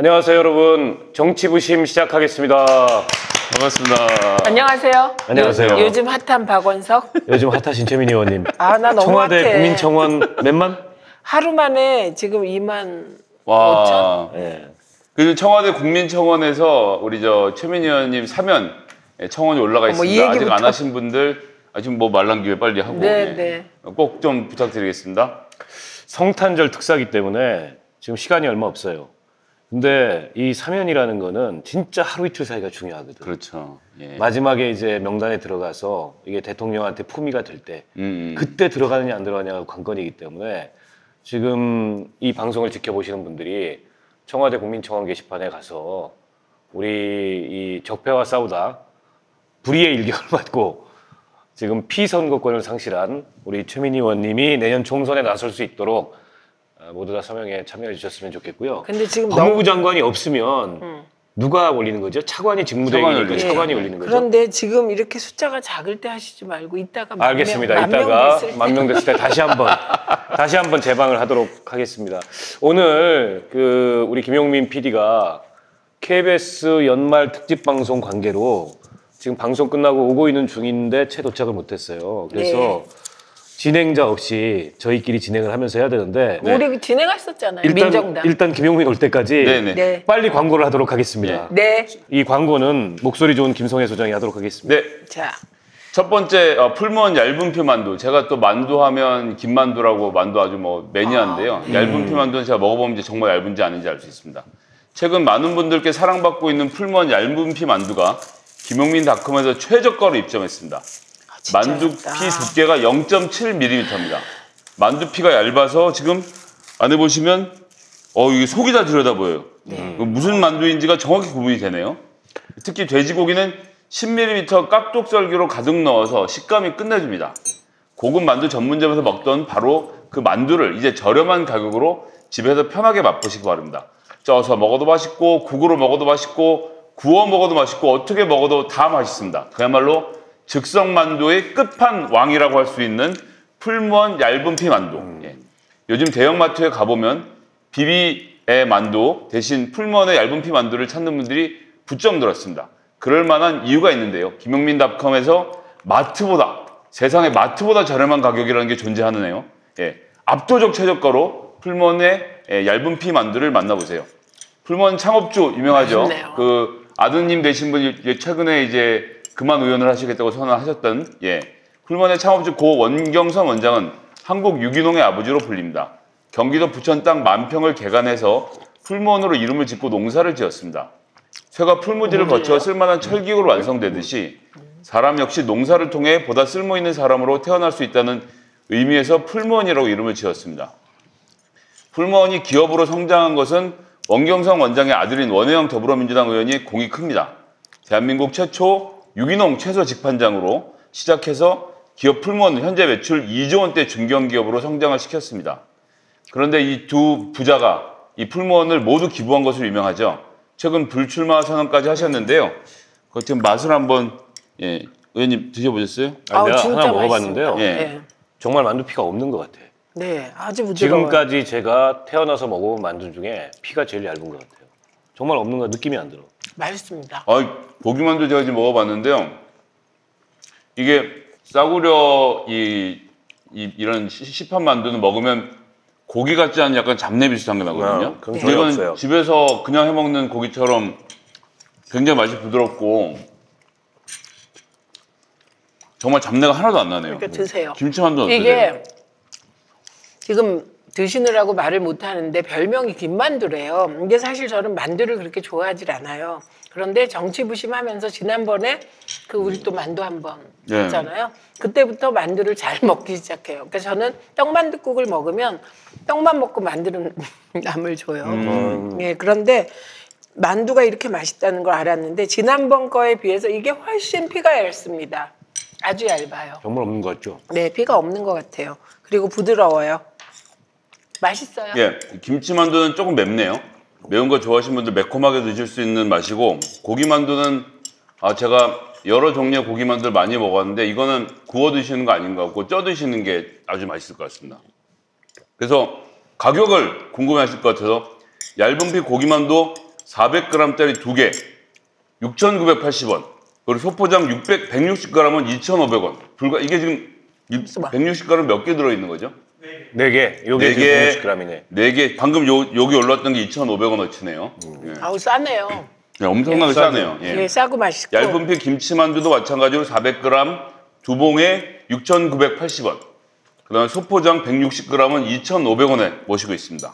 안녕하세요, 여러분. 정치부심 시작하겠습니다. 반갑습니다. 안녕하세요. 안녕하세요. 요즘 핫한 박원석. 요즘 핫하신 최민희 의원님. 나 너무 청와대 핫해. 국민청원 몇만? 하루 만에 지금 2만 와. 5천? 예. 그 청와대 국민청원에서 우리 최민희 의원님 사면 청원이 올라가 어머, 이 있습니다. 아직 얘기부터. 안 하신 분들 지금 말란 김에 빨리 하고 네. 꼭 좀 부탁드리겠습니다. 성탄절 특사기 때문에 지금 시간이 얼마 없어요. 근데 이 사면이라는 거는 진짜 하루 이틀 사이가 중요하거든. 그렇죠. 예. 마지막에 이제 명단에 들어가서 이게 대통령한테 품위가 될 때 그때 들어가느냐 안 들어가느냐가 관건이기 때문에 지금 이 방송을 지켜보시는 분들이 청와대 국민청원 게시판에 가서 우리 이 적폐와 싸우다 불의의 일격을 받고 지금 피선거권을 상실한 우리 최민희 의원님이 내년 총선에 나설 수 있도록 모두 다 서명에 참여해 주셨으면 좋겠고요. 근데 지금 법무부 장관이 없으면 누가 올리는 거죠? 차관이 직무대행이니까 올리죠. 차관이 올리는 거죠. 그런데 지금 이렇게 숫자가 작을 때 하시지 말고 이따가 알겠습니다. 만 명 이따가 됐을 때. 만 명 됐을 때 다시 한번 재방을 하도록 하겠습니다. 오늘 우리 김용민 PD가 KBS 연말 특집 방송 관계로 지금 방송 끝나고 오고 있는 중인데 채 도착을 못했어요. 그래서 진행자 없이 저희끼리 진행을 하면서 해야 되는데 우리 진행했었잖아요. 민정당. 일단 김용민 올 때까지 네네. 네. 빨리 광고를 하도록 하겠습니다. 네. 이 광고는 목소리 좋은 김성애 소장이 하도록 하겠습니다. 네. 자, 첫 번째 풀무원 얇은 피 만두. 제가 또 만두하면 김만두라고 만두 아주 매니아인데요. 얇은 피 만두는 제가 먹어보면 이제 정말 얇은지 아닌지 알 수 있습니다. 최근 많은 분들께 사랑받고 있는 풀무원 얇은 피 만두가 김용민닷컴에서 최저가로 입점했습니다. 진짜 만두피 얇다. 두께가 0.7mm입니다. 만두피가 얇아서 지금 안에 보시면 이게 속이 다 들여다 보여요. 무슨 만두인지가 정확히 구분이 되네요. 특히 돼지고기는 10mm 깍둑썰기로 가득 넣어서 식감이 끝내줍니다. 고급 만두 전문점에서 먹던 바로 그 만두를 이제 저렴한 가격으로 집에서 편하게 맛보시기 바랍니다. 쪄서 먹어도 맛있고 국으로 먹어도 맛있고 구워 먹어도 맛있고 어떻게 먹어도 다 맛있습니다. 그야말로 즉석 만두의 끝판왕이라고 할 수 있는 풀무원 얇은 피 만두. 예. 요즘 대형마트에 가보면 비비의 만두 대신 풀무원의 얇은 피 만두를 찾는 분들이 부쩍 늘었습니다. 그럴 만한 이유가 있는데요. 김용민닷컴에서 세상에 마트보다 저렴한 가격이라는 게 존재하네요. 예. 압도적 최저가로 풀무원의 얇은 피 만두를 만나보세요. 풀무원 창업주 유명하죠. 맛있네요. 그 아드님 되신 분이 최근에 이제 그만 의원을 하시겠다고 선언하셨던 풀무원의 창업주 고 원경선 원장은 한국 유기농의 아버지로 불립니다. 경기도 부천 땅 10,000평을 개간해서 풀무원으로 이름을 짓고 농사를 지었습니다. 쇠가 풀무지를 거쳐 쓸만한 철기구로 완성되듯이 사람 역시 농사를 통해 보다 쓸모있는 사람으로 태어날 수 있다는 의미에서 풀무원이라고 이름을 지었습니다. 풀무원이 기업으로 성장한 것은 원경선 원장의 아들인 원혜영 더불어민주당 의원이 공이 큽니다. 대한민국 최초 유기농 채소 직판장으로 시작해서 기업 풀무원은 현재 매출 2조 원대 중견기업으로 성장을 시켰습니다. 그런데 이 두 부자가 이 풀무원을 모두 기부한 것으로 유명하죠. 최근 불출마 선언까지 하셨는데요. 그 지금 맛을 한번 의원님 드셔보셨어요? 내가 진짜 하나 먹어봤는데요. 맛있습니다. 예. 정말 만두피가 없는 것 같아. 네, 아주 부드러워요. 지금까지 제가 태어나서 먹어본 만두 중에 피가 제일 얇은 것 같아요. 정말 없는 거 느낌이 안 들어. 맛있습니다. 고기만두 제가 지금 먹어봤는데요. 이게 싸구려 이런 시판 만두는 먹으면 고기 같지 않은 약간 잡내 비슷한 게 나거든요. 그럼 근데 전혀 이건 없어요. 집에서 그냥 해먹는 고기처럼 굉장히 맛이 부드럽고 정말 잡내가 하나도 안 나네요. 그러니까 드세요. 김치만두 어떠세요? 이게 지금 드시느라고 말을 못 하는데 별명이 김만두래요. 이게 사실 저는 만두를 그렇게 좋아하질 않아요. 그런데 정치부심하면서 지난번에 우리 또 만두 한번 네. 했잖아요. 그때부터 만두를 잘 먹기 시작해요. 그러니까 저는 떡만둣국을 먹으면 떡만 먹고 만두는 남을 줘요. 예, 그런데 만두가 이렇게 맛있다는 걸 알았는데 지난번 거에 비해서 이게 훨씬 피가 얇습니다. 아주 얇아요. 정말 없는 것 같죠? 네, 피가 없는 것 같아요. 그리고 부드러워요. 맛있어요. 예, 김치만두는 조금 맵네요. 매운 거 좋아하시는 분들 매콤하게 드실 수 있는 맛이고 고기만두는 제가 여러 종류의 고기만두를 많이 먹었는데 이거는 구워 드시는 거 아닌 것 같고 쪄 드시는 게 아주 맛있을 것 같습니다. 그래서 가격을 궁금해하실 것 같아서 얇은 피 고기만두 400g짜리 2개 6,980원. 그리고 소포장 160g은 2,500원. 이게 지금 160g 몇 개 들어있는 거죠? 4개. 요게 지금 160g이네. 4개. 방금 여기 올랐던 게 2,500원어치네요. 예. 아우 싸네요. 네, 엄청나게 싸네요. 예. 예, 싸고 맛있고. 얇은 피 김치만두도 마찬가지로 400g 두 봉에 6,980원. 그다음에 소포장 160g은 2,500원에 모시고 있습니다.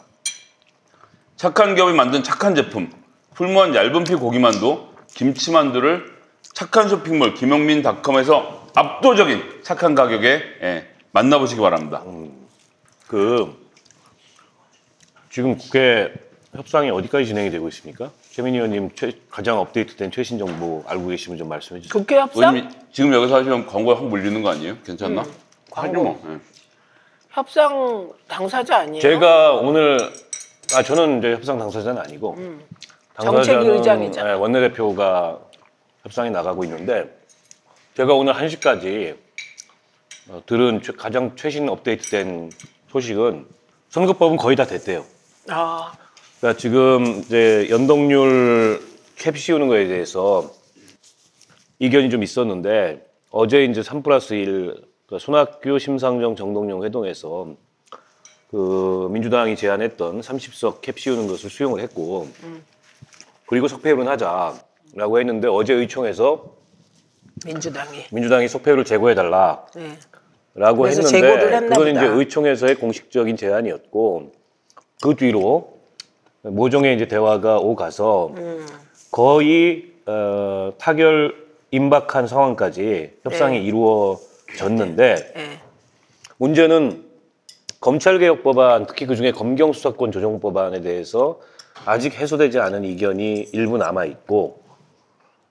착한 기업이 만든 착한 제품, 풀무원 얇은 피 고기만두, 김치만두를 착한 쇼핑몰 김용민닷컴에서 압도적인 착한 가격에 만나보시기 바랍니다. 지금 국회 협상이 어디까지 진행이 되고 있습니까? 최민희 의원님 가장 업데이트된 최신 정보 알고 계시면 좀 말씀해 주세요. 국회 협상? 의원님, 지금 여기서 하시면 광고에 확 물리는 거 아니에요? 괜찮나? 광고. 뭐. 예. 협상 당사자 아니에요? 제가 오늘 저는 이제 협상 당사자는 아니고 정책위 의장이잖아요. 네, 원내대표가 협상이 나가고 있는데 제가 오늘 1시까지 들은 가장 최신 업데이트된 소식은 선거법은 거의 다 됐대요. 아, 그러니까 지금 이제 연동률 캡 씌우는 거에 대해서 이견이 좀 있었는데 어제 이제 3+1 그러니까 손학규, 심상정, 정동영 회동에서 그 민주당이 제안했던 30석 캡 씌우는 것을 수용을 했고 그리고 석패율은 하자라고 했는데 어제 의총에서 민주당이 석패율을 제고해달라. 네. 라고 그래서 했는데 제고를 했나 그건 보다. 이제 의총에서의 공식적인 제안이었고 그 뒤로 모종의 이제 대화가 오가서 거의 타결 임박한 상황까지 협상이 네. 이루어졌는데 네. 문제는 검찰개혁법안 특히 그중에 검경수사권 조정법안에 대해서 아직 해소되지 않은 이견이 일부 남아 있고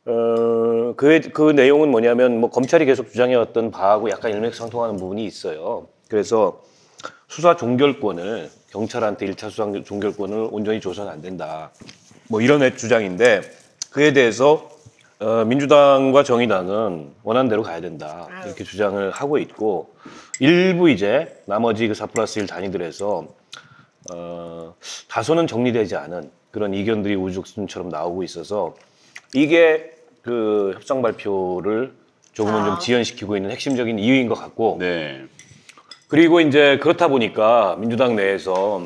그 내용은 뭐냐면 뭐 검찰이 계속 주장해왔던 바하고 약간 일맥상통하는 부분이 있어요. 그래서 수사 종결권을 경찰한테 1차 수사 종결권을 온전히 줘서는 안 된다. 뭐 이런 주장인데 그에 대해서 민주당과 정의당은 원하는 대로 가야 된다. 이렇게 주장을 하고 있고 일부 이제 나머지 그 4+1 단위들에서 다소는 정리되지 않은 그런 이견들이 우죽순처럼 나오고 있어서 이게 그 협상 발표를 조금은 좀 지연시키고 있는 핵심적인 이유인 것 같고 네. 그리고 이제 그렇다 보니까 민주당 내에서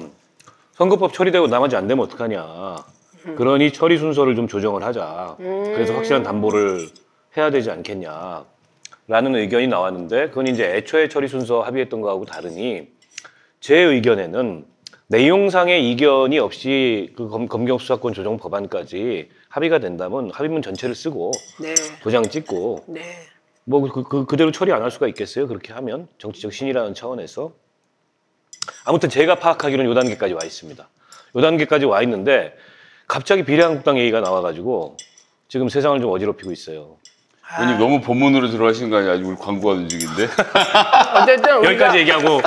선거법 처리되고 나머지 안 되면 어떡하냐. 그러니 처리 순서를 좀 조정을 하자. 그래서 확실한 담보를 해야 되지 않겠냐. 라는 의견이 나왔는데 그건 이제 애초에 처리 순서 합의했던 거하고 다르니 제 의견에는 내용상의 이견이 없이 그 검경수사권 조정 법안까지 합의가 된다면 합의문 전체를 쓰고 네. 도장 찍고 네. 뭐 그대로 처리 안 할 수가 있겠어요? 그렇게 하면 정치적 신이라는 차원에서 아무튼 제가 파악하기로는 요 단계까지 와 있습니다. 요 단계까지 와 있는데 갑자기 비례한국당 얘기가 나와가지고 지금 세상을 좀 어지럽히고 있어요. 의원님 너무 본문으로 들어가신 거 아니에요? 아직 우리 광고하는 중인데. 어쨌든 우리가 여기까지 얘기하고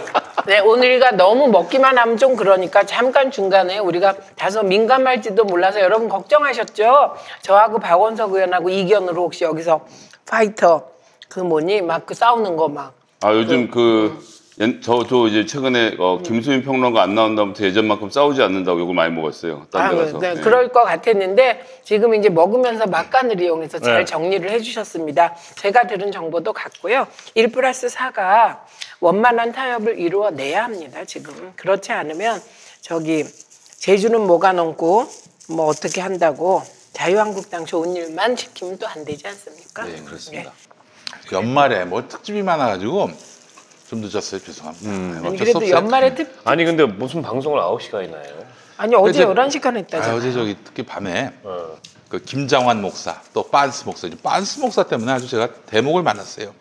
네, 오늘가 너무 먹기만 하면 좀 그러니까 잠깐 중간에 우리가 다소 민감할지도 몰라서 여러분 걱정하셨죠? 저하고 박원석 의원하고 이견으로 혹시 여기서 파이터 막 그 싸우는 거 막. 요즘 저 이제 최근에 김수민 평론가 안 나온다부터 예전만큼 싸우지 않는다고 욕을 많이 먹었어요. 딴 데 가서. 네, 네. 그럴 것 같았는데 지금 이제 먹으면서 막간을 이용해서 잘 정리를 해주셨습니다. 제가 들은 정보도 같고요. 1+4가 원만한 타협을 이루어내야 합니다. 지금 그렇지 않으면 제주는 뭐가 넘고 뭐 어떻게 한다고 자유한국당 좋은 일만 시키면 또 안 되지 않습니까? 네, 그렇습니다. 연말에 뭐 특집이 많아가지고 좀 늦었어요. 죄송합니다. 아니, 그래도 연말에 아니 근데 무슨 방송을 9시간이나 해요? 아니 어제 그래서- 11시간 했다잖아요. 어제 특히 밤에 그 김장환 목사 또 빤스 목사 빤스 목사 때문에 아주 제가 대목을 만났어요.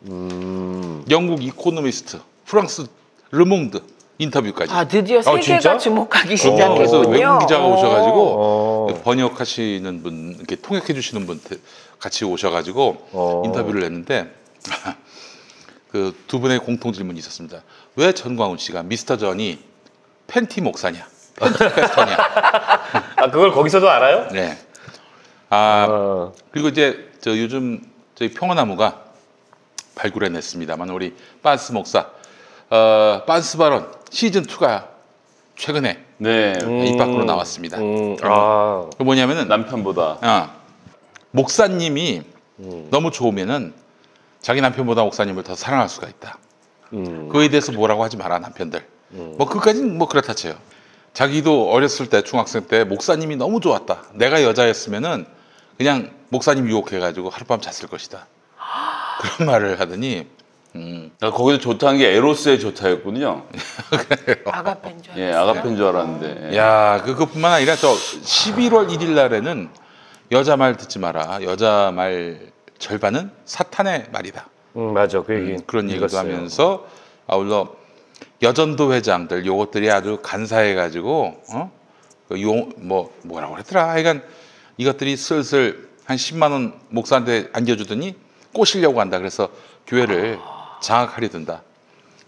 영국 이코노미스트, 프랑스 르몽드 인터뷰까지. 드디어 세계가 진짜? 주목하기 그래서 시작했군요. 외국 기자가 오셔가지고 어. 번역하시는 분, 이렇게 통역해 주시는 분 같이 오셔가지고 인터뷰를 했는데 그 두 분의 공통 질문이 있었습니다. 왜 전광훈 씨가 미스터 전이 팬티 목사냐, 팬티 패스터냐? 그걸 거기서도 알아요? 네. 그리고 이제 요즘 저희 평화나무가 발굴해냈습니다만 우리 빤스 목사 빤스 발언 시즌 2가 최근에 네. 입 밖으로 나왔습니다. 아, 그 뭐냐면은 남편보다. 목사님이 너무 좋으면은 자기 남편보다 목사님을 더 사랑할 수가 있다. 그거에 대해서 뭐라고 하지 마라 남편들. 뭐 그까지는 뭐 그렇다 쳐요. 자기도 어렸을 때 중학생 때 목사님이 너무 좋았다. 내가 여자였으면은 그냥 목사님 유혹해가지고 하룻밤 잤을 것이다. 그런 말을 하더니 거기서 좋다는 게 에로스의 좋다였군요. 아가페인 줄 알았어요. 예, 아가페인 줄 알았는데. 야 그것뿐만 아니라 저 11월 1일 날에는 여자 말 듣지 마라. 여자 말 절반은 사탄의 말이다. 맞아. 그 얘기 그런 얘기도 읽었어요. 하면서 아울러 여전도 회장들 요것들이 아주 간사해가지고 뭐라고 그랬더라. 하여간 이것들이 슬슬 한 10만 원 목사한테 안겨주더니 꼬시려고 한다. 그래서 교회를 장악하려 든다.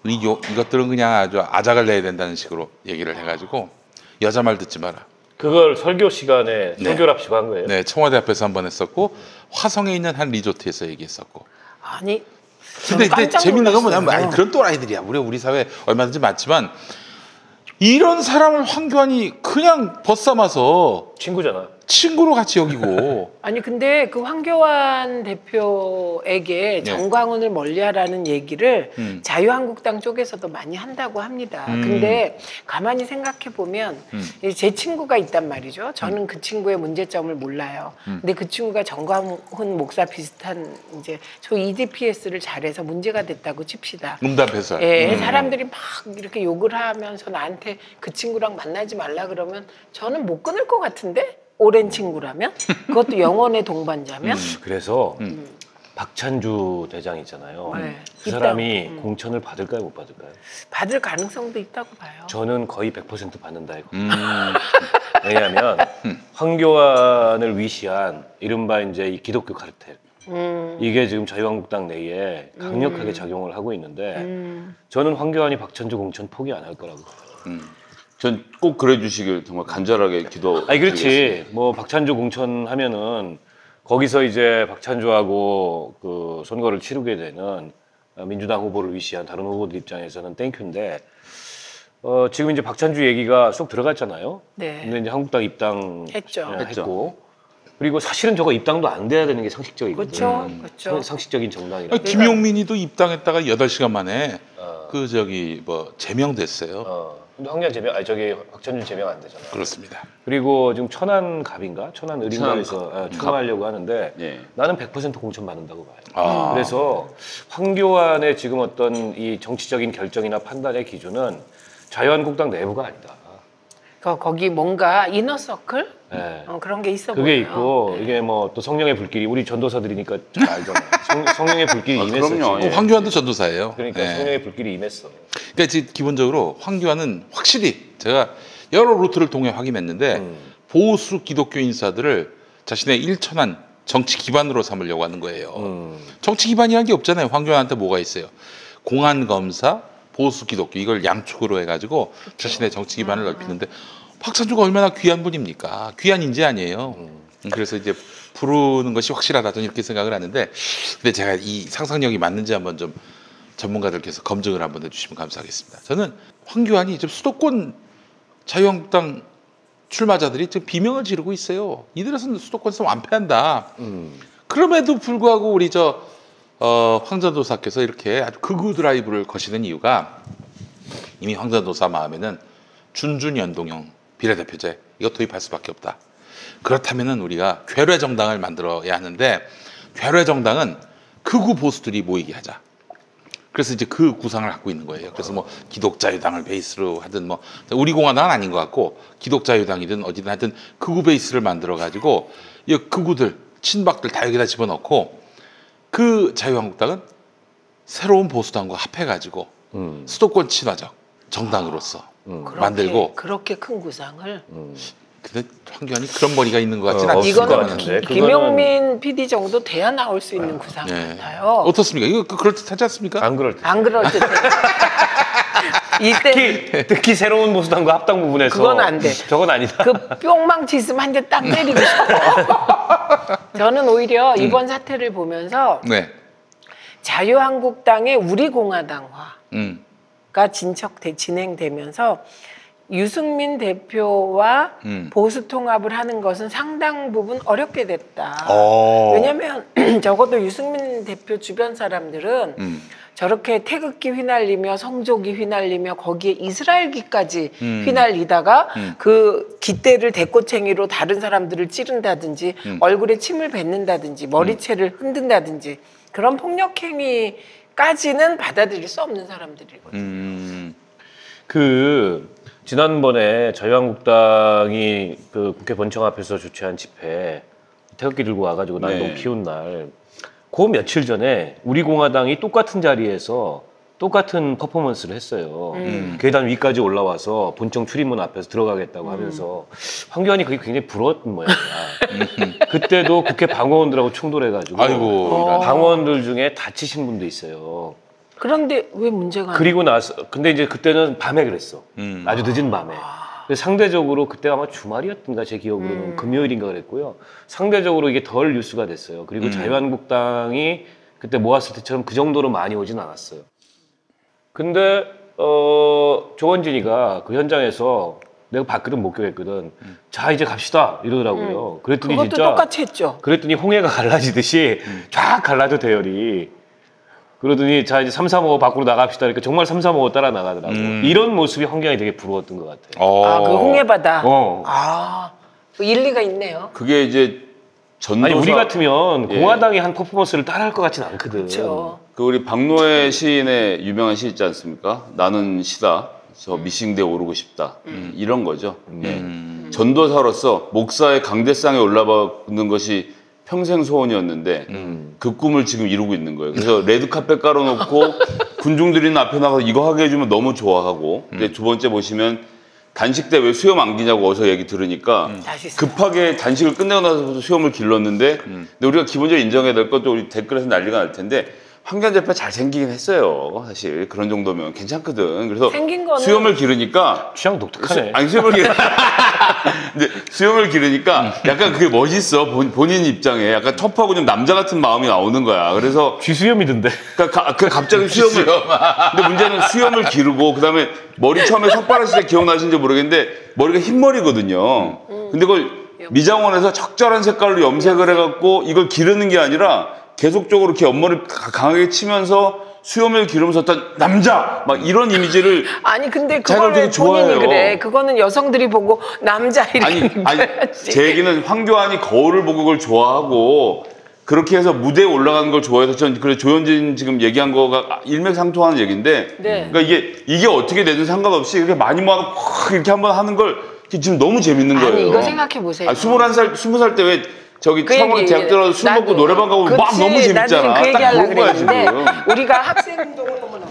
이것들은 그냥 아주 아작을 내야 된다는 식으로 얘기를 해가지고 여자 말 듣지 마라. 그걸 설교 시간에 네. 설교랍시고 한 거예요. 네, 청와대 앞에서 한번 했었고 화성에 있는 한 리조트에서 얘기했었고. 아니 근데 깜짝 재밌는 건 놀랐어요. 뭐냐면 그런 또라이들이야. 우리 사회 얼마든지 많지만 이런 사람을 황교안이 그냥 벗삼아서 친구잖아. 친구로 같이 여기고. 아니 근데 그 황교안 대표에게 정광훈을 멀리하라는 얘기를 자유한국당 쪽에서도 많이 한다고 합니다. 근데 가만히 생각해 보면 제 친구가 있단 말이죠. 저는 그 친구의 문제점을 몰라요. 근데 그 친구가 정광훈 목사 비슷한 이제 저 EDPS를 잘해서 문제가 됐다고 칩시다. 음담 배설. 예, 사람들이 막 이렇게 욕을 하면서 나한테 그 친구랑 만나지 말라 그러면 저는 못 끊을 것 같은데? 오랜 친구라면? 그것도 영원의 동반자면? 그래서 박찬주 대장 있잖아요. 네. 그 사람이 공천을 받을까요, 못 받을까요? 받을 가능성도 있다고 봐요. 저는 거의 100% 받는다 이거. 왜냐하면 황교안을 위시한 이른바 이제 이 기독교 카르텔. 이게 지금 자유한국당 내에 강력하게 작용을 하고 있는데 저는 황교안이 박찬주 공천 포기 안 할 거라고. 전 꼭 그래 주시길 정말 간절하게 기도. 아니 그렇지. 뭐 박찬주 공천하면은 거기서 이제 박찬주하고 그 선거를 치르게 되는 민주당 후보를 위시한 다른 후보들 입장에서는 땡큐인데 지금 이제 박찬주 얘기가 쏙 들어갔잖아요. 네. 근데 이제 한국당 입당 했죠. 했고 그리고 사실은 저거 입당도 안 돼야 되는 게 상식적이거든요. 그렇죠. 그렇죠. 상식적인 정당이라. 아니, 김용민이도 입당했다가 8시간 만에 그 저기 뭐 제명됐어요. 근데 황교안 제명, 아니 저기 박찬주 제명 안 되잖아요. 그렇습니다. 그리고 지금 천안갑인가 천안을인가에서 출마하려고 하는데 예. 나는 100% 공천 받는다고 봐요. 그래서 황교안의 지금 어떤 이 정치적인 결정이나 판단의 기준은 자유한국당 내부가 아니다. 거기 뭔가 이너서클? 네. 그런 게 있어 그게 보여요. 있고 이게 뭐 또 성령의 불길이 우리 전도사들이니까 잘 알잖아요. 성령의 불길이 임했어. 그럼요. 지금. 예. 황교안도 전도사예요. 그러니까 네. 성령의 불길이 임했어. 그러니까 지금 기본적으로 황교안은 확실히 제가 여러 루트를 통해 확인했는데 보수 기독교 인사들을 자신의 일천한 정치 기반으로 삼으려고 하는 거예요. 정치 기반이라는 게 없잖아요. 황교안한테 뭐가 있어요? 공안 검사, 보수 기독교 이걸 양축으로 해가지고 자신의 정치 기반을 넓히는데 박찬주가 얼마나 귀한 분입니까? 귀한 인재 아니에요. 그래서 이제 부르는 것이 확실하다 저는 이렇게 생각을 하는데 근데 제가 이 상상력이 맞는지 한번 좀 전문가들께서 검증을 한번 해주시면 감사하겠습니다. 저는 황교안이 지금 수도권 자유한국당 출마자들이 지금 비명을 지르고 있어요. 이들에서는 수도권에서 완패한다. 그럼에도 불구하고 우리 황전도사께서 이렇게 아주 극우 드라이브를 거시는 이유가 이미 황전도사 마음에는 준준연동형 비례대표제 이거 도입할 수밖에 없다. 그렇다면은 우리가 괴뢰 정당을 만들어야 하는데 괴뢰 정당은 극우 보수들이 모이게 하자. 그래서 이제 그 구상을 갖고 있는 거예요. 그래서 뭐 기독자유당을 베이스로 하든 뭐 우리 공화당은 아닌 것 같고 기독자유당이든 어디든 하여튼 극우 베이스를 만들어 가지고 이 극우들 친박들 다 여기다 집어넣고 그 자유한국당은 새로운 보수당과 합해 가지고 수도권 친화적 정당으로서 만들고 그렇게 큰 구상을 근데 황교안이 그런 머리가 있는 것 같지는 않습니다. 없을 것 이거는 같은데. 김용민 PD 정도 돼야 나올 수 있는 구상 네. 같아요. 어떻습니까? 이거 그럴듯하지 않습니까? 안 그럴 때. 안 그럴 듯. 이때 특히 새로운 보수당과 합당 부분에서 그건 안 돼. 저건 아니다. 그 뿅망 치슴 한 대 딱 때리고 싶어. 저는 오히려 이번 사태를 보면서 네. 자유한국당의 우리공화당화가 음. 진행되면서 유승민 대표와 음. 보수 통합을 하는 것은 상당 부분 어렵게 됐다. 어. 왜냐하면 적어도 유승민 대표 주변 사람들은 저렇게 태극기 휘날리며 성조기 휘날리며 거기에 이스라엘기까지 휘날리다가 그 깃대를 대꼬챙이로 다른 사람들을 찌른다든지 얼굴에 침을 뱉는다든지 머리채를 흔든다든지 그런 폭력행위까지는 받아들일 수 없는 사람들이거든요. 지난번에 자유한국당이 그 국회 본청 앞에서 주최한 집회 태극기 들고 와가지고 난동 네. 피운 날, 그 며칠 전에 우리 공화당이 똑같은 자리에서 똑같은 퍼포먼스를 했어요. 계단 위까지 올라와서 본청 출입문 앞에서 들어가겠다고 하면서 황교안이 그게 굉장히 부러웠던 모양이야. 그때도 국회 방어원들하고 충돌해가지고 아이고. 방어원들 중에 다치신 분도 있어요. 그런데 왜 문제가 안 그리고 나서 근데 이제 그때는 밤에 그랬어. 아주 늦은 밤에. 근데 상대적으로 그때가 아마 주말이었던가 제 기억으로는 금요일인가 그랬고요. 상대적으로 이게 덜 뉴스가 됐어요. 그리고 자유한국당이 그때 모았을 때처럼 그 정도로 많이 오진 않았어요. 근데 조원진이가 그 현장에서 내가 밖으로 목격했거든. 자 이제 갑시다 이러더라고요. 그랬더니 그것도 진짜 똑같이 했죠. 그랬더니 홍해가 갈라지듯이 쫙 갈라져 대열이. 그러더니 자 이제 335 밖으로 나갑시다. 그러니까 정말 335 따라 나가더라고. 이런 모습이 황교안이 되게 부러웠던 것 같아요. 아, 그 홍해바다. 어. 아, 그 일리가 있네요. 그게 이제 전도사 아니 우리 같으면 예. 공화당이 한 퍼포먼스를 따라할 것 같진 않거든. 그렇죠. 그 우리 박노해 시인의 유명한 시 있지 않습니까? 나는 시다. 저 미싱대에 오르고 싶다. 이런 거죠. 예. 전도사로서 목사의 강대상에 올라가는 것이 평생 소원이었는데 그 꿈을 지금 이루고 있는 거예요. 그래서 레드카펫 깔아놓고 군중들이 앞에 나가서 이거 하게 해주면 너무 좋아하고 근데 두 번째 보시면 단식 때 왜 수염 안 기냐고 어서 얘기 들으니까 급하게 단식을 끝내고 나서부터 수염을 길렀는데 근데 우리가 기본적으로 인정해야 될 것도 우리 댓글에서 난리가 날 텐데 황교안 대표 잘생기긴 했어요. 사실 그런 정도면 괜찮거든. 그래서 생긴 거는- 수염을 기르니까 취향 독특하네. 아니 근데 수염을 기르니까 약간 그게 멋있어. 본인 입장에 약간 터프하고 좀 남자 같은 마음이 나오는 거야. 그래서 쥐수염이던데. 그러니까 갑자기 수염을 근데 문제는 수염을 기르고 그다음에 머리 처음에 석발했을 때 기억나시는지 모르겠는데 머리가 흰머리거든요. 근데 그걸 미장원에서 적절한 색깔로 염색을 해갖고 이걸 기르는 게 아니라 계속적으로 이렇게 옆머리 강하게 치면서 수염을 기르면서 어떤 남자 막 이런 이미지를 아니 근데 자기가 되게 그거는 본인이 좋아해요. 그래. 그거는 여성들이 보고 남자 이렇게 아니 입혀야지. 제 얘기는 황교안이 거울을 보고 그걸 좋아하고 그렇게 해서 무대에 올라가는 걸 좋아해서 전 그래 조현진 지금 얘기한 거가 일맥상통하는 얘기인데 네. 그러니까 이게 어떻게 되든 상관없이 이렇게 많이 모아서 확 이렇게 한번 하는 걸 지금 너무 재밌는 거예요. 아니 이거 생각해 보세요. 21살, 20살 때 왜 저기 그 처음으로 얘기, 대학 들어서 술 먹고 나도- 노래방 가고 막 그치, 너무 재밌잖아. 나도 지금 그 딱 얘기하려고 그런 거야 그랬는데 지금. 우리가 학생 운동을 어머나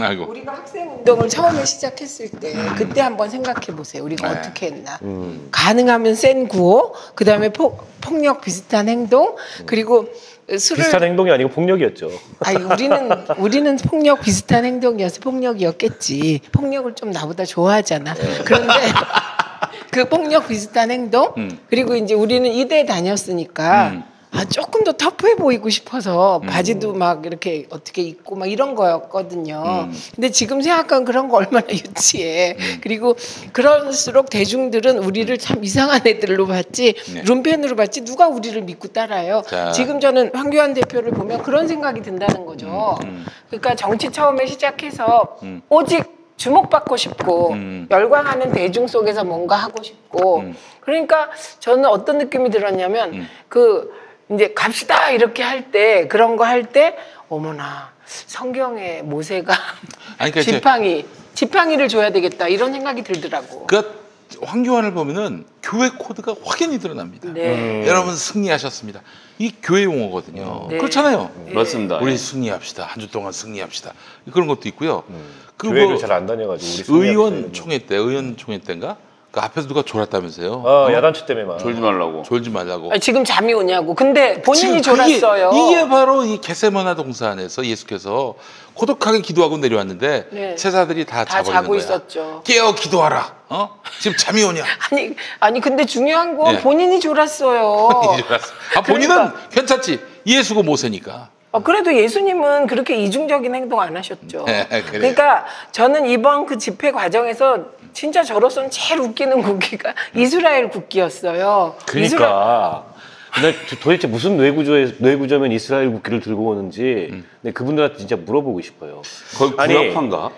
아이고. 우리가 학생 운동을 처음에 시작했을 때 그때 한번 생각해 보세요. 우리가 네. 어떻게 했나. 가능하면 센 구호, 그다음에 폭력 비슷한 행동, 그리고 술을 비슷한 행동이 아니고 폭력이었죠. 아니 우리는 폭력 비슷한 행동이어서 폭력이었겠지. 폭력을 좀 나보다 좋아하잖아. 그런데 그 폭력 비슷한 행동 그리고 이제 우리는 이대 다녔으니까 아 조금 더 터프해 보이고 싶어서 바지도 막 이렇게 어떻게 입고 막 이런 거였거든요. 근데 지금 생각하면 그런 거 얼마나 유치해. 그리고 그럴수록 대중들은 우리를 참 이상한 애들로 봤지 룸펜으로 봤지 누가 우리를 믿고 따라요. 자. 지금 저는 황교안 대표를 보면 그런 생각이 든다는 거죠. 그러니까 정치 처음에 시작해서 오직 주목받고 싶고 열광하는 대중 속에서 뭔가 하고 싶고 그러니까 저는 어떤 느낌이 들었냐면 그 이제 갑시다 이렇게 할 때 그런 거 할 때 어머나 성경의 모세가 아니, 그러니까 지팡이를 줘야 되겠다 이런 생각이 들더라고. 그 황교안을 보면은 교회 코드가 확연히 드러납니다. 네. 여러분 승리하셨습니다. 이 교회 용어거든요. 네. 그렇잖아요. 맞습니다. 우리 승리합시다. 한 주 동안 승리합시다. 그런 것도 있고요. 그 교회를 뭐 잘 안 다녀가지고 우리 의원총회 때인가? 그 앞에서 누가 졸았다면서요? 야단치 때문에 졸지 말라고. 졸지 말라고. 아니, 지금 잠이 오냐고. 근데 본인이 지금 졸았어요. 이게 바로 이 겟세마네 동산에서 예수께서 고독하게 기도하고 내려왔는데 네. 제자들이 다 다 자버리는 자고 거야. 있었죠. 깨어 기도하라. 지금 잠이 오냐? 아니 근데 중요한 건 네. 본인이 졸았어요. 본인은 그러니까. 괜찮지. 예수고 모세니까. 그래도 예수님은 그렇게 이중적인 행동 안 하셨죠. 네, 그래요. 그러니까 저는 이번 그 집회 과정에서 진짜 저로서는 제일 웃기는 국기가 이스라엘 국기였어요. 그러니까 근데 도대체 무슨 뇌구조면 이스라엘 국기를 들고 오는지 근데 그분들한테 진짜 물어보고 싶어요. 거의 아니, 구약파인가?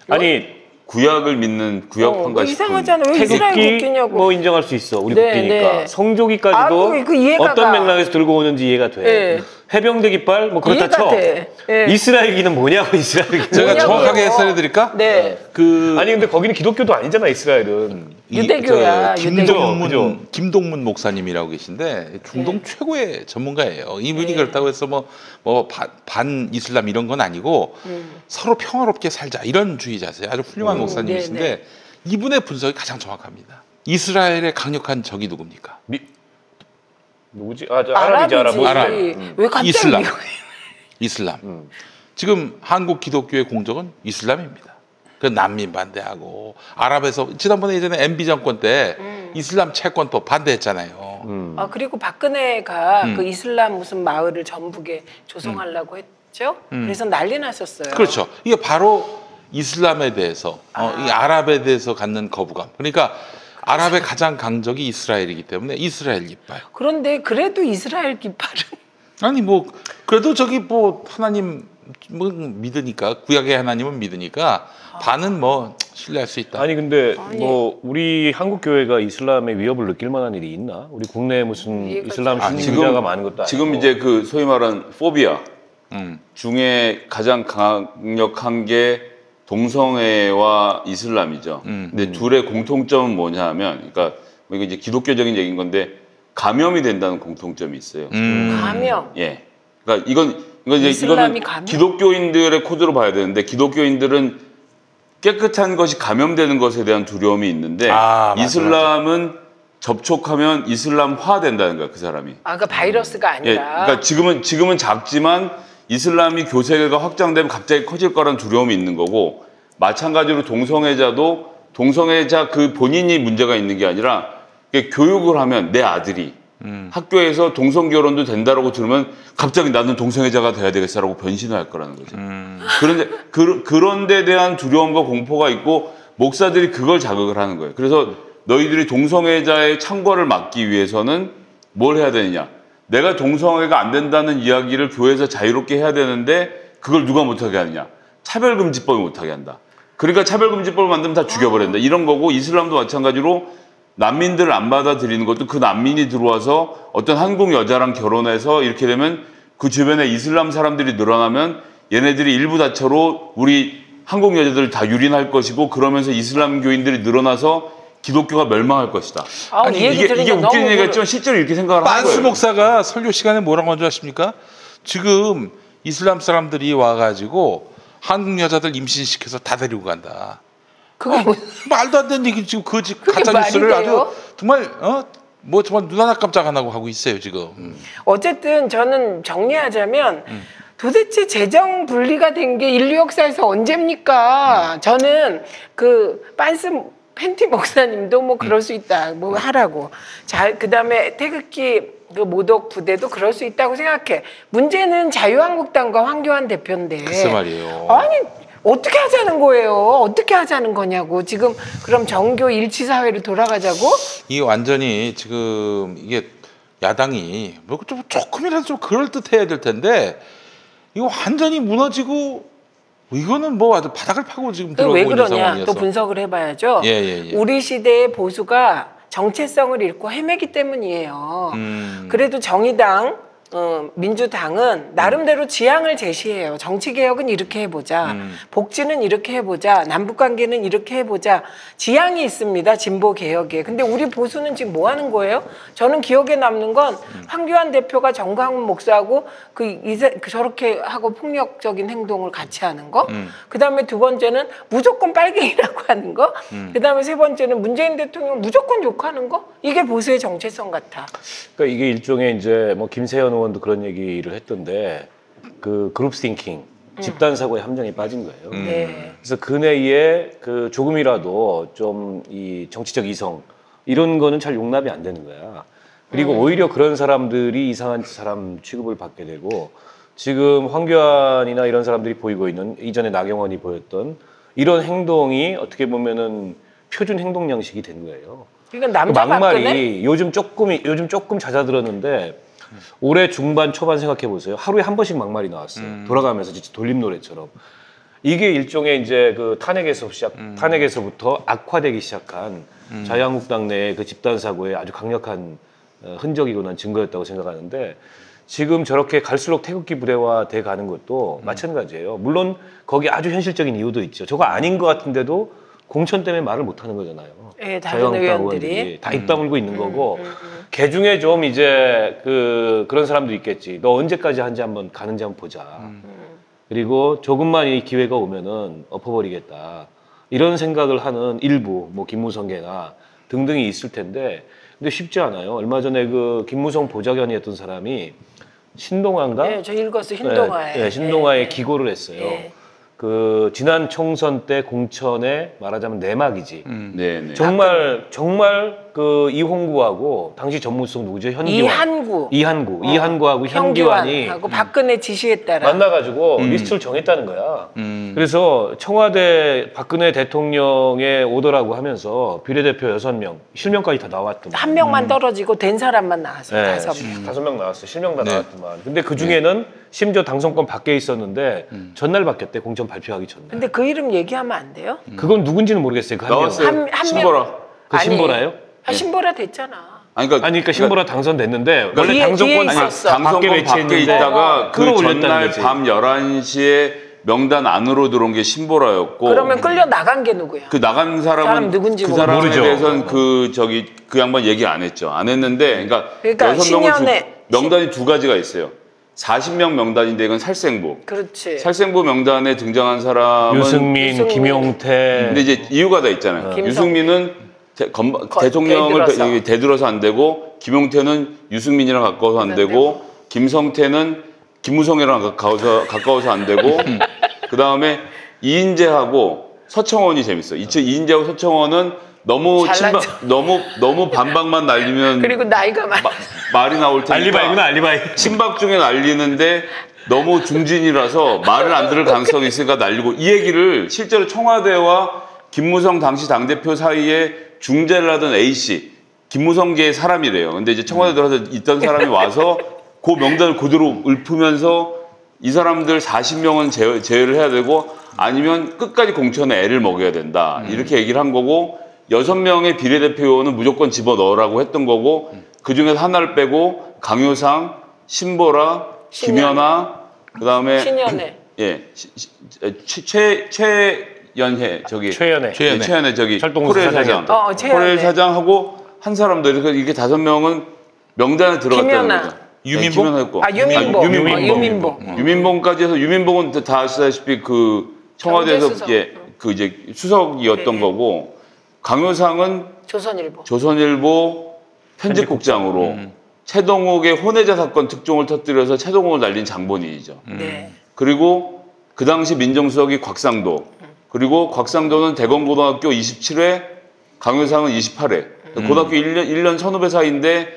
아니 구약을 믿는 구약파인가 싶은. 이상하잖아. 왜 이스라엘 태극기 국기냐고. 뭐 인정할 수 있어. 우리 네, 국기니까. 네. 성조기까지도 그 이해가 어떤 가. 맥락에서 들고 오는지 이해가 돼. 네. 해병대 깃발 뭐 그렇다 이해가 쳐. 돼. 네. 이스라엘기는 뭐냐고 이스라엘기. 제가 뭐냐고요. 정확하게 해설해드릴까? 네. 그 아니 근데 거기는 기독교도 아니잖아 이스라엘은. 유대교야, 김동문 목사님이라고 계신데 중동 최고의 전문가예요. 이분이 그렇다고 해서 뭐 반 이슬람 이런 건 아니고 서로 평화롭게 살자 이런 주의자세요. 아주 훌륭한 목사님이신데 이분의 분석이 가장 정확합니다. 이스라엘의 강력한 적이 누굽니까? 누구지? 저 아랍이지 아랍. 아랍. 왜 갑자기 이슬람. 이거- 이슬람. 지금 한국 기독교의 공적은 이슬람입니다. 그 난민 반대하고 아랍에서 지난번에 예전에 MB 정권 때 이슬람 채권법 반대했잖아요. 그리고 박근혜가 그 이슬람 무슨 마을을 전북에 조성하려고 했죠. 그래서 난리 났었어요. 그렇죠. 이게 바로 이슬람에 대해서 이 아랍에 대해서 갖는 거부감. 그러니까 아랍의 가장 강적이 이스라엘이기 때문에 이스라엘 깃발. 그런데 그래도 이스라엘 깃발은 아니 뭐 그래도 저기 뭐 하나님 뭐 믿으니까 구약의 하나님은 믿으니까 반은 뭐 신뢰할 수 있다. 아니 근데 뭐 우리 한국 교회가 이슬람의 위협을 느낄 만한 일이 있나? 우리 국내에 무슨 이슬람 신자가 많은 것도 아니고. 지금 이제 그 소위 말하는 포비아 중에 가장 강력한 게 동성애와 이슬람이죠. 근데 둘의 공통점은 뭐냐 하면, 그러니까 뭐 이게 이제 기독교적인 얘기인 건데 감염이 된다는 공통점이 있어요. 감염. 예. 그러니까 이건 이제 이슬람이 이거는 감염? 기독교인들의 코드로 봐야 되는데 기독교인들은 깨끗한 것이 감염되는 것에 대한 두려움이 있는데 맞아, 이슬람은 접촉하면 이슬람화 된다는 거야, 그 사람이. 그러니까 바이러스가 예. 아니라. 그러니까 지금은 작지만 이슬람이 교세가 확장되면 갑자기 커질 거라는 두려움이 있는 거고, 마찬가지로 동성애자도 동성애자 그 본인이 문제가 있는 게 아니라 교육을 하면 내 아들이 학교에서 동성 결혼도 된다라고 들으면 갑자기 나는 동성애자가 돼야 되겠어라고 변신을 할 거라는 거죠. 그런데 그런 데 대한 두려움과 공포가 있고 목사들이 그걸 자극을 하는 거예요. 그래서 너희들이 동성애자의 창궐을 막기 위해서는 뭘 해야 되느냐? 내가 동성애가 안 된다는 이야기를 교회에서 자유롭게 해야 되는데 그걸 누가 못하게 하느냐? 차별금지법이 못하게 한다. 그러니까 차별금지법을 만들면 다 죽여버린다. 이런 거고, 이슬람도 마찬가지로 난민들을 안 받아들이는 것도 그 난민이 들어와서 어떤 한국 여자랑 결혼해서 이렇게 되면 그 주변에 이슬람 사람들이 늘어나면 얘네들이 일부 다처로 우리 한국 여자들을 다 유린할 것이고, 그러면서 이슬람 교인들이 늘어나서 기독교가 멸망할 것이다. 아니, 이게 웃기는 얘기겠지만 실제로 이렇게 생각을 하는 빤스 거예요. 목사가 설교 시간에 뭐라고 한 줄 아십니까? 지금 이슬람 사람들이 와가지고 한국 여자들 임신시켜서 다 데리고 간다. 그게 뭐 말도 안 되는 얘기 지금 그 그게 가짜 뉴스를 말이 돼요? 아주 정말 뭐 정말 눈 하나 깜짝 안 하고 하고 있어요 지금. 어쨌든 저는 정리하자면 도대체 재정 분리가 된 게 인류 역사에서 언제입니까? 저는 그 빤스 팬티 목사님도 뭐 그럴 수 있다 뭐 하라고. 자, 그다음에 태극기 그 모독 부대도 그럴 수 있다고 생각해. 문제는 자유한국당과 황교안 대표인데. 글쎄 말이에요. 아니 어떻게 하자는 거예요? 어떻게 하자는 거냐고. 지금 그럼 정교 일치 사회로 돌아가자고? 이게 완전히 지금 이게 야당이 뭐 좀 조금이라도 좀 그럴 듯해야 될 텐데 이거 완전히 무너지고 이거는 뭐 아주 바닥을 파고 지금 들어오고 왜 있는 그러냐? 상황이어서. 또 분석을 해봐야죠. 예. 우리 시대의 보수가 정체성을 잃고 헤매기 때문이에요. 그래도 정의당, 민주당은 나름대로 지향을 제시해요. 정치개혁은 이렇게 해보자. 복지는 이렇게 해보자. 남북관계는 이렇게 해보자. 지향이 있습니다. 진보개혁에. 근데 우리 보수는 지금 뭐 하는 거예요? 저는 기억에 남는 건 황교안 대표가 정광훈 목사하고 저렇게 하고 폭력적인 행동을 같이 하는 거. 그다음에 두 번째는 무조건 빨갱이라고 하는 거. 그다음에 세 번째는 문재인 대통령 무조건 욕하는 거. 이게 보수의 정체성 같아. 그러니까 이게 일종의 이제 뭐 김세현 의원도 그런 얘기를 했던데 그 그룹 싱킹, 집단 사고에 함정에 빠진 거예요. 네. 그래서 그 내에 그 조금이라도 좀 이 정치적 이성 이런 거는 잘 용납이 안 되는 거야. 그리고 오히려 그런 사람들이 이상한 사람 취급을 받게 되고 지금 황교안이나 이런 사람들이 보이고 있는 이전에 나경원이 보였던 이런 행동이 어떻게 보면은 표준 행동 양식이 된 거예요. 그러니까 남자 막말이 박근혜? 요즘 조금 잦아들었는데 올해 중반 초반 생각해 보세요. 하루에 한 번씩 막말이 나왔어요. 돌아가면서 진짜 돌림 노래처럼. 이게 일종의 이제 그 탄핵에서부터 악화되기 시작한 자유한국당 내의 그 집단 사고의 아주 강력한 흔적이고 난 증거였다고 생각하는데 지금 저렇게 갈수록 태극기 부대화돼 가는 것도 마찬가지예요. 물론 거기 아주 현실적인 이유도 있죠. 저거 아닌 것 같은데도 공천 때문에 말을 못 하는 거잖아요. 예, 다른 자유한국당 의원들이. 의원들이 다 입 다물고 있는 거고 개 중에 좀 이제 그런 사람도 있겠지. 너 언제까지 가는지 한번 보자. 그리고 조금만 이 기회가 오면은 엎어버리겠다. 이런 생각을 하는 일부 뭐 김무성계나 등등이 있을 텐데 근데 쉽지 않아요. 얼마 전에 그 김무성 보좌관이었던 사람이 신동아인가? 네, 저 읽었어요. 신동아에. 네, 신동아에 예, 기고를 했어요. 예. 그 지난 총선 때 공천에 말하자면 내막이지. 네. 정말 그 이홍구하고 당시 전무수석 누구죠? 현기환. 이한구하고 현기환이 하고 박근혜 지시에 따라 만나가지고 리스트를 정했다는 거야. 그래서 청와대 박근혜 대통령의 오더라고 하면서 비례대표 6명, 실명까지 다 나왔더만. 한 명만 떨어지고 된 사람만 나왔어요. 네, 5명. 5명 나왔어요. 실명 다 네. 나왔더만. 근데 그 중에는 심지어 당선권 밖에 있었는데 전날 바뀌었대. 공천 발표하기 전날. 근데 그 이름 얘기하면 안 돼요? 그건 누군지는 모르겠어요. 그 한 명. 나왔어요. 한 명. 신보라. 그 신보라요? 신보라 됐잖아. 아니 그러니까, 아니, 그러니까 신보라 당선됐는데 원래 뒤에 당선권 있었어. 당선권 밖에 외치했는데 있다가 그 끌어올렸다는 전날 거지. 밤 11시에 명단 안으로 들어온 게 신보라였고 그러면 끌려 나간 게 누구야? 그 나간 사람은 사람 누군지 그 사람에 모르죠. 대해서는 그 양반 얘기 안 했죠. 안 했는데 그러니까 6명을 명단이 두 가지가 있어요. 40명 명단인데 이건 살생부. 그렇지. 살생부 명단에 등장한 사람은 유승민. 김용태. 근데 이제 이유가 다 있잖아요. 김성- 유승민은 대통령을 대들어서. 대들어서 안 되고 김용태는 유승민이랑 가까워서 안 되고 김성태는 김무성이랑 가까워서 안 되고 그 다음에 이인재하고 서청원이 재밌어. 이인재하고 서청원은 너무 잘난 너무 반박만 날리면 그리고 나이가 많아. 말이 나올 테니까 알리바이구나, 알리바이. 친박 중에 날리는데 너무 중진이라서 말을 안 들을 가능성이 있으니까 날리고 이 얘기를 실제로 청와대와 김무성 당시 당대표 사이에 중재를 하던 A씨 김무성계의 사람이래요. 근데 이제 청와대 들어서 있던 사람이 와서 그 명단을 그대로 읊으면서 이 사람들 40명은 제외를 해야 되고 아니면 끝까지 공천에 애를 먹여야 된다. 이렇게 얘기를 한 거고 6명의 비례대표 의원은 무조건 집어넣으라고 했던 거고 그중에서 하나를 빼고 강효상, 신보라, 김연아 그다음에 신연애. 예. 최연혜 저기 최연애. 최연혜 저기 철도공사 코레일 사장. 사장이었던. 최연애. 코레일 사장하고 한 사람도 이렇게 5명은 명단에 들어갔다는 김연아. 거죠. 유민봉? 김연아였고. 유민봉. 유민봉. 유민봉까지 해서 유민봉은 다 아시다시피 그 청와대에서 경제수석. 그 이제 수석이었던 네. 거고 강효상은 조선일보. 조선일보 편집국장으로 최동욱의 혼외자 사건 특종을 터뜨려서 최동욱을 날린 장본인이죠. 네. 그리고 그 당시 민정수석이 곽상도. 그리고 곽상도는 대검고등학교 27회, 강효상은 28회. 고등학교 1년 선후배 사이인데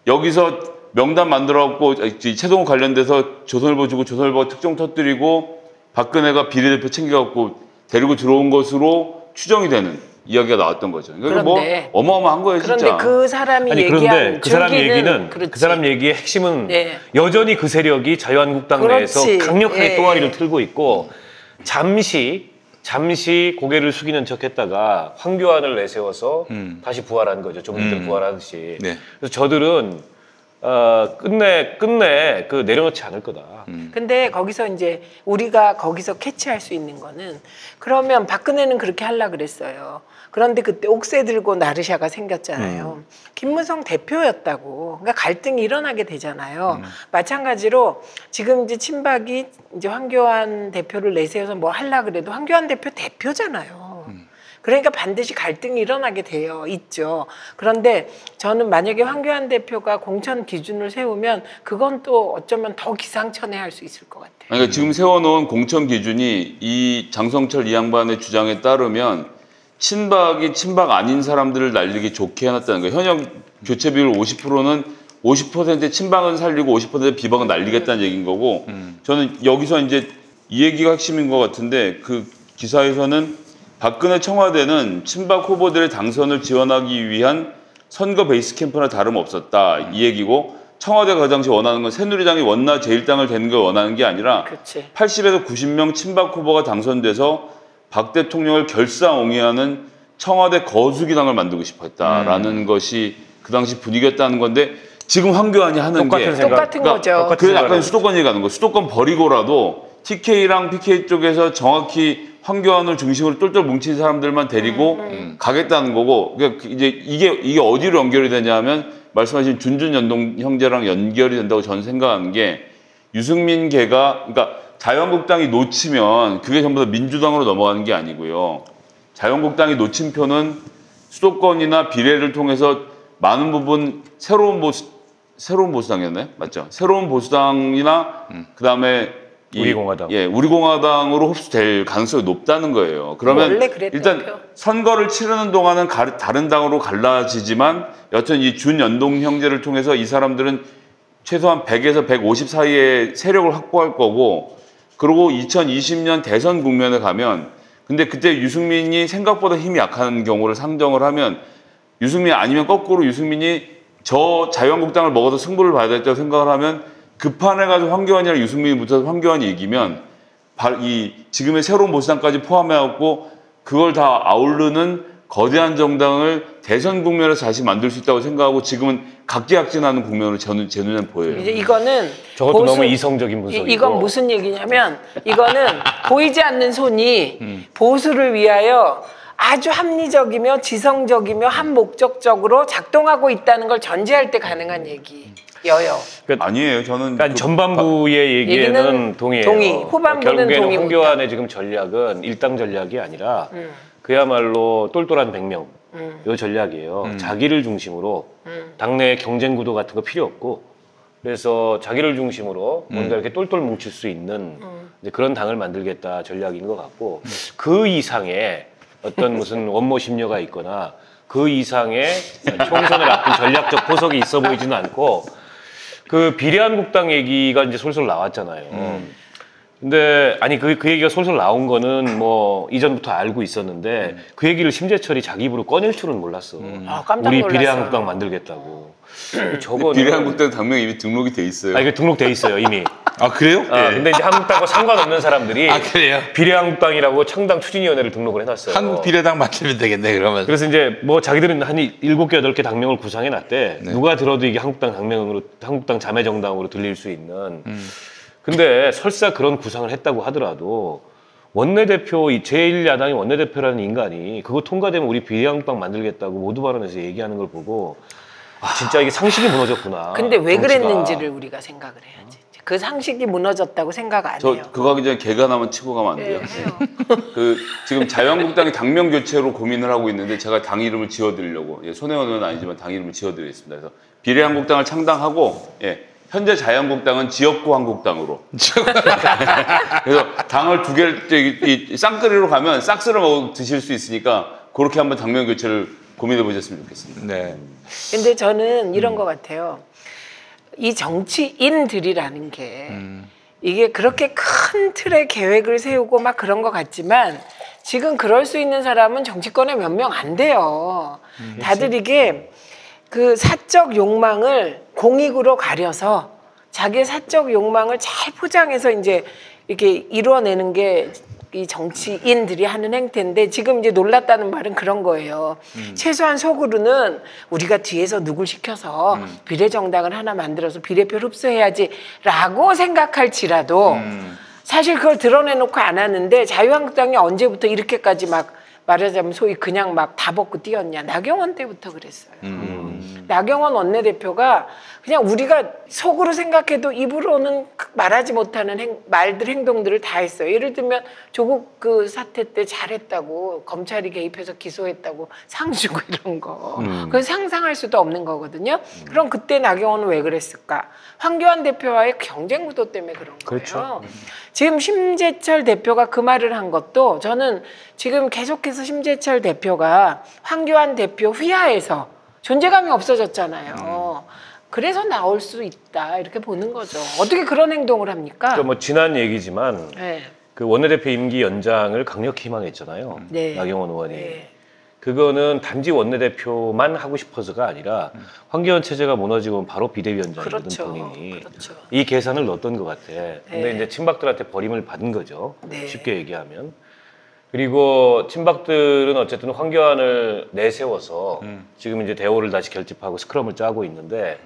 여기서 명단 만들어갖고 최동욱 관련돼서 조선일보 주고 조선일보가 특종 터뜨리고 박근혜가 비례대표 챙겨갖고 데리고 들어온 것으로 추정이 되는 이야기가 나왔던 거죠. 그러니까 뭐 그런데- 어마어마한 거예요, 그런데 진짜. 그 사람이 아니 그런데 얘기한 그 사람 줄기는 얘기는 그렇지. 그 사람 얘기의 핵심은 네. 여전히 그 세력이 자유한국당 그렇지. 내에서 강력하게 예. 또아리를 틀고 있고 잠시 고개를 숙이는 척했다가 황교안을 내세워서 다시 부활한 거죠. 조문들 부활하듯이. 네. 그래서 저들은 끝내 그 내려놓지 않을 거다. 근데 거기서 이제 우리가 거기서 캐치할 수 있는 거는 그러면 박근혜는 그렇게 하려고 그랬어요. 그런데 그때 옥새 들고 나르샤가 생겼잖아요. 김무성 대표였다고. 그러니까 갈등이 일어나게 되잖아요. 마찬가지로 지금 이제 친박이 이제 황교안 대표를 내세워서 뭐 하려고 그래도 황교안 대표 대표잖아요. 그러니까 반드시 갈등이 일어나게 되어 있죠. 그런데 저는 만약에 황교안 대표가 공천 기준을 세우면 그건 또 어쩌면 더 기상천외할 수 있을 것 같아요. 그러니까 지금 세워놓은 공천 기준이 이 장성철 이 양반의 주장에 따르면 친박이 친박 아닌 사람들을 날리기 좋게 해놨다는 거예요. 현역 교체 비율 50%는 50% 친박은 살리고 50% 비박은 날리겠다는 얘기인 거고 저는 여기서 이제 이 얘기가 핵심인 것 같은데 그 기사에서는 박근혜 청와대는 친박 후보들의 당선을 지원하기 위한 선거 베이스 캠프나 다름없었다 이 얘기고 청와대가 그 당시 원하는 건 새누리당이 원나 제1당을 되는 걸 원하는 게 아니라 그치. 80에서 90명 친박 후보가 당선돼서 박 대통령을 결사옹위하는 청와대 거수기당을 만들고 싶었다라는 것이 그 당시 분위기였다는 건데 지금 황교안이 하는 똑같은 게 생각. 똑같은 거죠. 그게 약간 수도권 얘기 하는 거. 수도권 버리고라도 TK랑 PK 쪽에서 정확히 황교안을 중심으로 똘똘 뭉친 사람들만 데리고 가겠다는 거고. 그러니까 이제 이게 어디로 연결이 되냐면 말씀하신 준준연동 형제랑 연결이 된다고 저는 생각하는 게 유승민 걔가 그러니까 자유한국당이 놓치면 그게 전부 다 민주당으로 넘어가는 게 아니고요. 자유한국당이 놓친 표는 수도권이나 비례를 통해서 많은 부분 새로운 보수당이었나요? 맞죠? 새로운 보수당이나 그다음에 우리공화당. 우리공화당으로 흡수될 가능성이 높다는 거예요. 그러면 원래 그랬던 일단 표. 선거를 치르는 동안은 다른 당으로 갈라지지만 여튼 이 준연동 형제를 통해서 이 사람들은 최소한 100에서 150 사이의 세력을 확보할 거고 그리고 2020년 대선 국면에 가면 근데 그때 유승민이 생각보다 힘이 약한 경우를 상정을 하면 유승민 아니면 거꾸로 유승민이 저 자유한국당을 먹어서 승부를 봐야 될다고 생각을 하면 급판에 가서 황교안이랑 유승민이 붙어서 황교안이 이기면 이 지금의 새로운 보수당까지 포함해갖고 그걸 다 아우르는 거대한 정당을 대선 국면에서 다시 만들 수 있다고 생각하고 지금은 각기약진하는 국면으로 제 눈에는 보여요. 이제 이거는 저것도 너무 이성적인 분석이고. 이건 무슨 얘기냐면 이거는 보이지 않는 손이 보수를 위하여 아주 합리적이며 지성적이며 한 목적적으로 작동하고 있다는 걸 전제할 때 가능한 얘기여요. 아니에요. 저는 그러니까 전반부의 얘기에는 얘기는 동의해요. 동의, 후반부는 결국에는 동의 황교안의 지금 전략은 일당 전략이 아니라 그야말로 똘똘한 100명 요 전략이에요. 자기를 중심으로 당내 경쟁 구도 같은 거 필요 없고 그래서 자기를 중심으로 뭔가 이렇게 똘똘 뭉칠 수 있는 이제 그런 당을 만들겠다 전략인 것 같고 그 이상의 어떤 무슨 원모 심려가 있거나 그 이상의 총선을 앞둔 전략적 포석이 있어 보이지는 않고 그 비례한국당 얘기가 이제 솔솔 나왔잖아요. 근데 아니 그 얘기가 솔솔 나온 거는 뭐 이전부터 알고 있었는데 그 얘기를 심재철이 자기 입으로 꺼낼 줄은 몰랐어. 아, 깜짝 우리 놀랐어요. 비례한국당 만들겠다고. 저거는 비례한국당 당명 이미 등록이 돼 있어요. 이게 등록돼 있어요 이미. 아 그래요? 근데 이제 한국당과 상관없는 사람들이 아 그래요? 비례한국당이라고 창당 추진위원회를 등록을 해놨어요. 한국 비례당 만들면 되겠네 그러면. 그래서 이제 뭐 자기들은 한 7개, 8개 당명을 구상해놨대. 네. 누가 들어도 이게 한국당 당명으로, 한국당 자매정당으로 들릴 수 있는. 근데 설사 그런 구상을 했다고 하더라도 원내대표, 제1야당의 원내대표라는 인간이 그거 통과되면 우리 비례한국당 만들겠다고 모두 발언해서 얘기하는 걸 보고 진짜 이게 상식이 무너졌구나. 근데 왜 정치가. 그랬는지를 우리가 생각을 해야지. 그 상식이 무너졌다고 생각 안 저 해요. 그거 하기 전에 개가 나면 치고 가면 안 돼요. 해요. 그 지금 자유한국당이 당명 교체로 고민을 하고 있는데 제가 당 이름을 지어드리려고 손혜원 의원은 아니지만 당 이름을 지어드리겠습니다. 그래서 비례한국당을 창당하고 현재 자유한국당은 지역구 한국당으로. 그래서 당을 두 개를 이 쌍끌이로 가면 싹쓸어 먹어 드실 수 있으니까 그렇게 한번 당명 교체를 고민해 보셨으면 좋겠습니다. 네. 근데 저는 이런 것 같아요. 이 정치인들이라는 게 이게 그렇게 큰 틀의 계획을 세우고 막 그런 것 같지만 지금 그럴 수 있는 사람은 정치권에 몇 명 안 돼요. 다들 이게 그 사적 욕망을 공익으로 가려서 자기의 사적 욕망을 잘 포장해서 이제 이렇게 이루어내는 게 이 정치인들이 하는 행태인데 지금 이제 놀랐다는 말은 그런 거예요. 최소한 속으로는 우리가 뒤에서 누굴 시켜서 비례정당을 하나 만들어서 비례표를 흡수해야지라고 생각할지라도 사실 그걸 드러내놓고 안 하는데 자유한국당이 언제부터 이렇게까지 막 말하자면 소위 그냥 막 다 벗고 뛰었냐. 나경원 때부터 그랬어요. 나경원 원내대표가 그냥 우리가 속으로 생각해도 입으로는 말하지 못하는 말들, 행동들을 다 했어요. 예를 들면 조국 그 사태 때 잘했다고 검찰이 개입해서 기소했다고 상 주고 이런 거. 그건 상상할 수도 없는 거거든요. 그럼 그때 나경원은 왜 그랬을까? 황교안 대표와의 경쟁 구도 때문에 그런 거예요. 그렇죠. 지금 심재철 대표가 그 말을 한 것도 저는 지금 계속해서 심재철 대표가 황교안 대표 휘하에서 존재감이 없어졌잖아요. 그래서 나올 수 있다 이렇게 보는 거죠. 어떻게 그런 행동을 합니까? 그러니까 뭐 지난 얘기지만 네. 그 원내대표 임기 연장을 강력히 희망했잖아요. 네. 나경원 의원이. 네. 그거는 단지 원내대표만 하고 싶어서가 아니라 황교안 체제가 무너지고 바로 비대위원장이거든 그렇죠. 본인이. 그렇죠. 이 계산을 넣었던 것 같아. 근데 네. 이제 친박들한테 버림을 받은 거죠. 네. 쉽게 얘기하면. 그리고 친박들은 어쨌든 황교안을 내세워서 지금 이제 대오를 다시 결집하고 스크럼을 짜고 있는데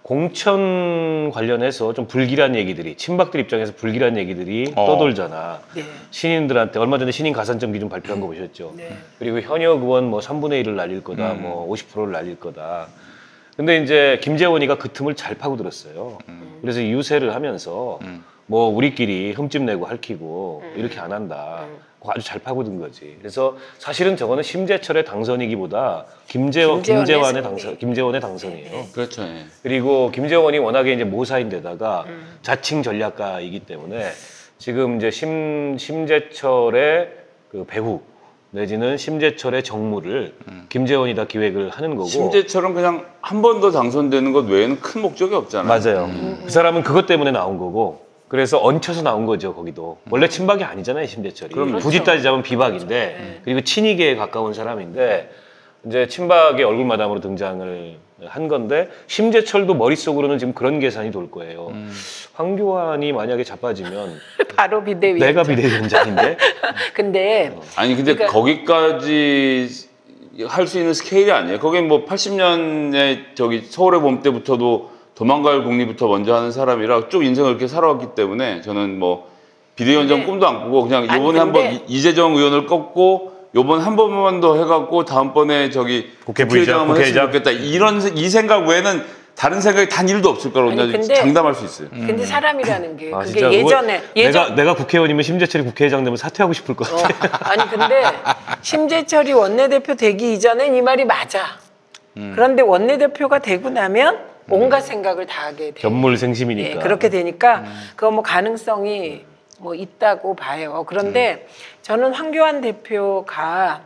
공천 관련해서 좀 불길한 얘기들이 친박들 입장에서 불길한 얘기들이 떠돌잖아. 네. 신인들한테 얼마 전에 신인 가산점 기준 발표한 거 보셨죠? 네. 그리고 현역 의원 뭐 3분의 1을 날릴 거다, 뭐 50%를 날릴 거다. 근데 이제 김재원이가 그 틈을 잘 파고들었어요. 그래서 유세를 하면서 뭐 우리끼리 흠집 내고 핥히고 이렇게 안 한다. 아주 잘 파고든 거지. 그래서 사실은 저거는 심재철의 당선이기보다 김재원의 당선이에요. 그렇죠. 예. 그리고 김재원이 워낙에 이제 모사인데다가 자칭 전략가이기 때문에 지금 이제 심재철의 그 배후 내지는 심재철의 정무를 김재원이 다 기획을 하는 거고. 심재철은 그냥 한 번 더 당선되는 것 외에는 큰 목적이 없잖아요. 맞아요. 그 사람은 그것 때문에 나온 거고. 그래서 얹혀서 나온 거죠, 거기도. 원래 친박이 아니잖아요, 심재철이. 그럼요. 굳이 따지자면 비박인데, 그리고 친이계에 가까운 사람인데, 이제 친박의 얼굴마담으로 등장을 한 건데, 심재철도 머릿속으로는 지금 그런 계산이 돌 거예요. 황교안이 만약에 자빠지면, 바로 비대위원장. 내가 비대위원장인데? 근데 아니 근데 그러니까- 거기까지 할 수 있는 스케일이 아니에요. 거긴 뭐 80년에 저기 서울의 봄 때부터도 도망갈 국리부터 먼저 하는 사람이라 쭉 인생을 이렇게 살아왔기 때문에 저는 뭐 비대위원장 근데- 꿈도 안 꾸고 그냥 아니, 이번에 한번 근데- 이재정 의원을 꺾고 요번 한 번만 더 해갖고 다음번에 저기 국회의장을 했으면 좋겠다. 이 생각 외에는 다른 생각이 단 일도 없을 거라고 아니, 그냥 근데- 장담할 수 있어요. 근데 사람이라는 게 아, 그게 진짜 예전에 내가 국회의원이면 심재철이 국회의장 되면 사퇴하고 싶을 것 같아. 아니 근데 심재철이 원내대표 되기 이전엔 이 말이 맞아. 그런데 원내대표가 되고 나면 온갖 생각을 다 하게 돼. 견물생심이니까. 예, 그렇게 되니까 그거 뭐 가능성이 뭐 있다고 봐요. 그런데 저는 황교안 대표가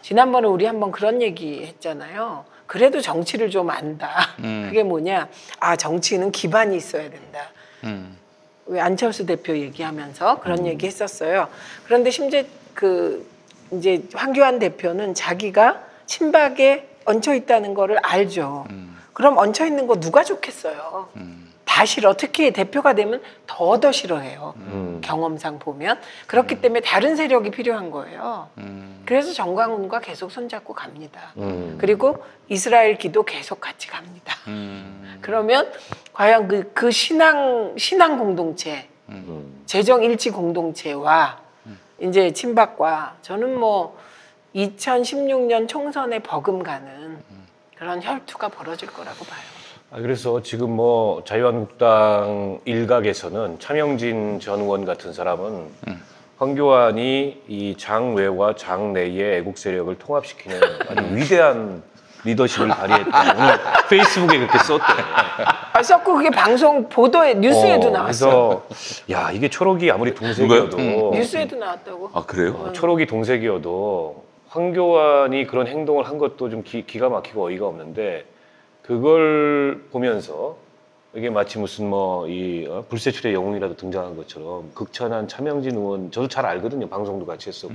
지난번에 우리 한번 그런 얘기 했잖아요. 그래도 정치를 좀 안다. 그게 뭐냐? 아, 정치는 기반이 있어야 된다. 왜 안철수 대표 얘기하면서 그런 얘기 했었어요. 그런데 이제 황교안 대표는 자기가 친박에 얹혀 있다는 거를 알죠. 그럼 얹혀 있는 거 누가 좋겠어요? 다 싫어. 특히 대표가 되면 더 싫어해요. 경험상 보면. 그렇기 때문에 다른 세력이 필요한 거예요. 그래서 정광훈과 계속 손잡고 갑니다. 그리고 이스라엘 기도 계속 같이 갑니다. 그러면 과연 그 신앙 공동체, 재정 일치 공동체와 이제 친박과 저는 뭐 2016년 총선에 버금가는 그런 혈투가 벌어질 거라고 봐요. 그래서 지금 뭐 자유한국당 일각에서는 차명진 전 의원 같은 사람은 황교안이 이 장외와 장내의 애국 세력을 통합시키는 아주 위대한 리더십을 발휘했다. 오늘 페이스북에 그렇게 썼대. 썼고 그게 방송 보도에 뉴스에도 나왔어. 그래서 야 이게 초록이 아무리 동색이어도 뉴스에도 나왔다고. 아 그래요? 초록이 동색이어도 황교안이 그런 행동을 한 것도 좀 기가 막히고 어이가 없는데 그걸 보면서 이게 마치 무슨 뭐 이 불세출의 영웅이라도 등장한 것처럼 극찬한 차명진 의원 저도 잘 알거든요. 방송도 같이 했었고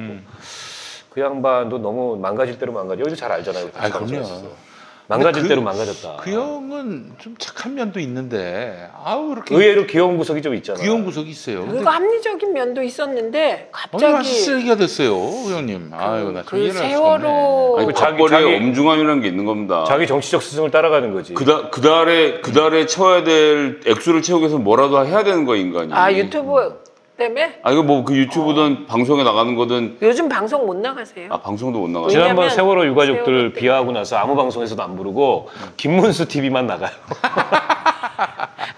그 양반도 너무 망가질 대로 망가져. 여기도 잘 알잖아요. 같이 그럼요. 방송했어. 망가질 대로 망가졌다. 그 형은 좀 착한 면도 있는데 아우 이렇게 의외로 귀여운 구석이 좀 있잖아. 귀여운 구석이 있어요. 그리고 합리적인 면도 있었는데 아니 완전 갑자기 쓰레기가 됐어요, 형님. 아이고 나 그 세월호 아니, 자기- 밥벌이에 엄중함이라는 게 있는 겁니다. 자기 정치적 스승을 따라가는 거지. 그달에 채워야 될 액수를 채우기 위해서 뭐라도 해야 되는 거야 인간이. 유튜브 때문에 아 이거 뭐 그 유튜브든 방송에 나가는 거든 요즘 방송 못 나가세요. 아 방송도 못 나가요. 지난번 왜냐면 세월호 유가족들 세월호 때- 비하하고 나서 아무 방송에서도 안 부르고 김문수 TV만 나가요.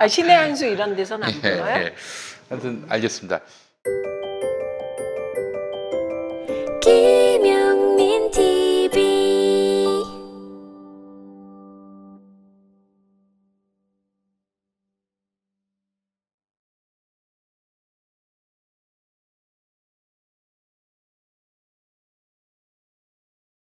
신의 한수 이런 데서는 안 불러요? 예. 하여튼 알겠습니다. 김현